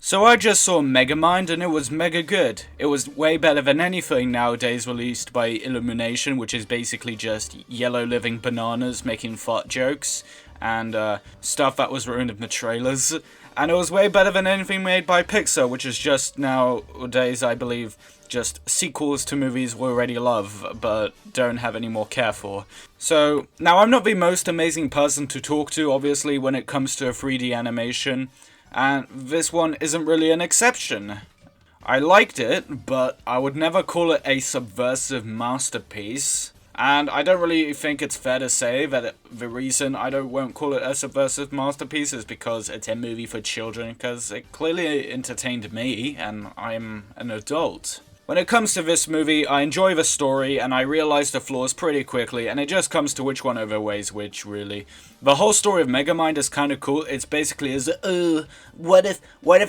So I just saw Megamind and it was mega good. It was way better than anything nowadays released by Illumination, which is basically just yellow living bananas making fart jokes and stuff that was ruined in the trailers. And it was way better than anything made by Pixar, which is just nowadays, I believe, just sequels to movies we already love, but don't have any more care for. So, now I'm not the most amazing person to talk to, obviously, when it comes to 3D animation. And this one isn't really an exception. I liked it, but I would never call it a subversive masterpiece. And I don't really think it's fair to say that the reason I won't call it a subversive masterpiece is because it's a movie for children, because it clearly entertained me, and I'm an adult. When it comes to this movie, I enjoy the story, and I realize the flaws pretty quickly, and it just comes to which one overweighs which, really. The whole story of Megamind is kind of cool. It's basically what if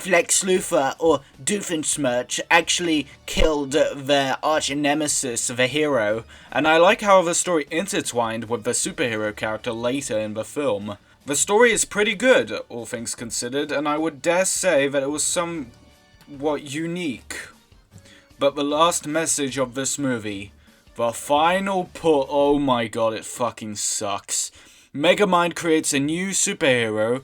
Lex Luthor or Doofenshmirtz actually killed their arch nemesis, the hero? And I like how the story intertwined with the superhero character later in the film. The story is pretty good, all things considered, and I would dare say that it was somewhat unique. But the last message of this movie, the final put, oh my god, it fucking sucks. Megamind creates a new superhero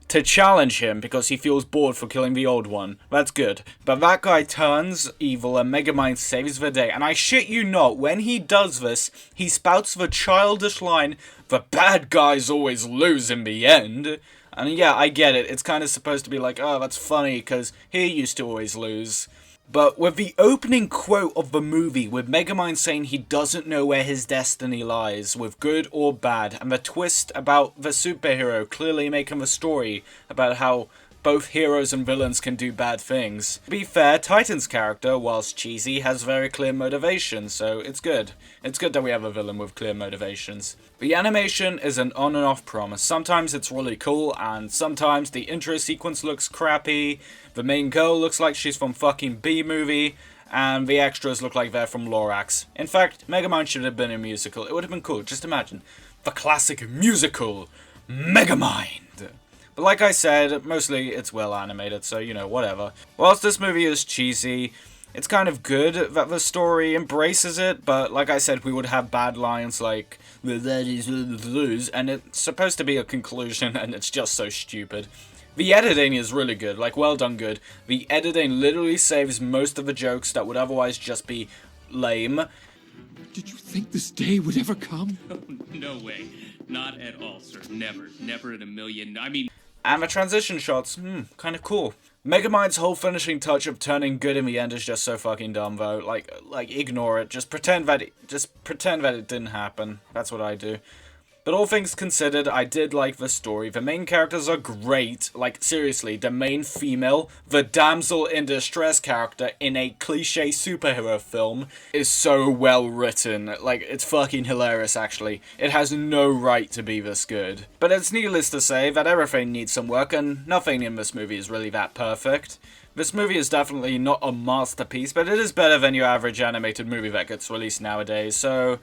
to challenge him because he feels bored for killing the old one. That's good. But that guy turns evil and Megamind saves the day. And I shit you not, when he does this, he spouts the childish line, "The bad guys always lose in the end." And yeah, I get it. It's kind of supposed to be like, oh, that's funny because he used to always lose. But with the opening quote of the movie, with Megamind saying he doesn't know where his destiny lies, with good or bad, and the twist about the superhero clearly making the story about how both heroes and villains can do bad things. To be fair, Titan's character, whilst cheesy, has very clear motivation, so it's good. It's good that we have a villain with clear motivations. The animation is an on and off promise. Sometimes it's really cool, and sometimes the intro sequence looks crappy, the main girl looks like she's from fucking B-movie, and the extras look like they're from Lorax. In fact, Megamind should have been a musical. It would have been cool. Just imagine. The classic musical, Megamind. But like I said, mostly it's well animated, so, you know, whatever. Whilst this movie is cheesy, it's kind of good that the story embraces it, but like I said, we would have bad lines like, "The daddies lose," and it's supposed to be a conclusion, and it's just so stupid. The editing is really good, like, well done good. The editing literally saves most of the jokes that would otherwise just be lame. Did you think this day would ever come? Oh, no way. Not at all, sir. Never. Never in a million. And the transition shots, kind of cool. Megamind's whole finishing touch of turning good in the end is just so fucking dumb, though. Like, ignore it. Just pretend that it didn't happen. That's what I do. But all things considered, I did like the story. The main characters are great. Like, seriously, the main female, the damsel in distress character in a cliche superhero film, is so well written. Like, it's fucking hilarious, actually. It has no right to be this good. But it's needless to say that everything needs some work, and nothing in this movie is really that perfect. This movie is definitely not a masterpiece, but it is better than your average animated movie that gets released nowadays, so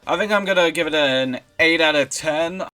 I think I'm gonna give it an 8 out of 10.